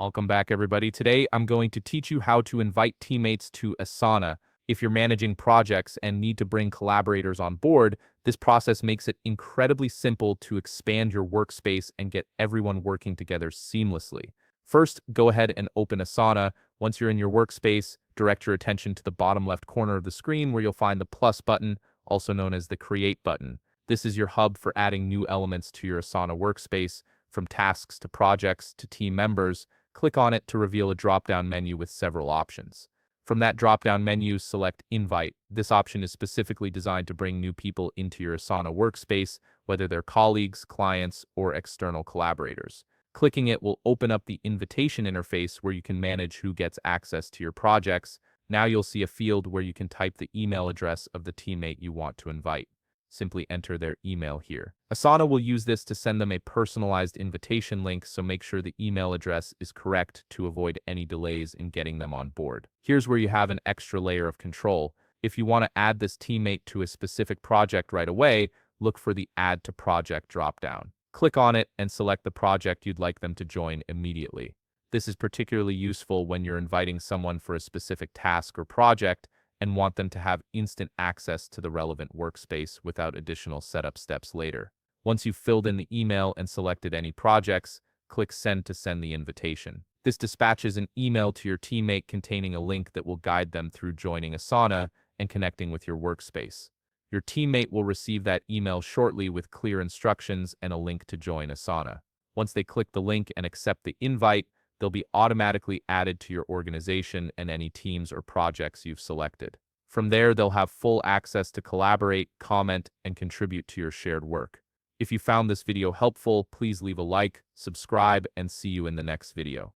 Welcome back, everybody. Today, I'm going to teach you how to invite teammates to Asana. If you're managing projects and need to bring collaborators on board, this process makes it incredibly simple to expand your workspace and get everyone working together seamlessly. First, go ahead and open Asana. Once you're in your workspace, direct your attention to the bottom left corner of the screen where you'll find the plus button, also known as the Create button. This is your hub for adding new elements to your Asana workspace, from tasks to projects to team members. Click on it to reveal a drop-down menu with several options. From that drop-down menu, select Invite. This option is specifically designed to bring new people into your Asana workspace, whether they're colleagues, clients, or external collaborators. Clicking it will open up the invitation interface where you can manage who gets access to your projects. Now you'll see a field where you can type the email address of the teammate you want to invite. Simply enter their email here. Asana will use this to send them a personalized invitation link, so make sure the email address is correct to avoid any delays in getting them on board. Here's where you have an extra layer of control. If you want to add this teammate to a specific project right away, look for the Add to Project dropdown. Click on it and select the project you'd like them to join immediately. This is particularly useful when you're inviting someone for a specific task or project and want them to have instant access to the relevant workspace without additional setup steps later. Once you've filled in the email and selected any projects, click Send to send the invitation. This dispatches an email to your teammate containing a link that will guide them through joining Asana and connecting with your workspace. Your teammate will receive that email shortly with clear instructions and a link to join Asana. Once they click the link and accept the invite, they'll be automatically added to your organization and any teams or projects you've selected. From there, they'll have full access to collaborate, comment, and contribute to your shared work. If you found this video helpful, please leave a like, subscribe, and see you in the next video.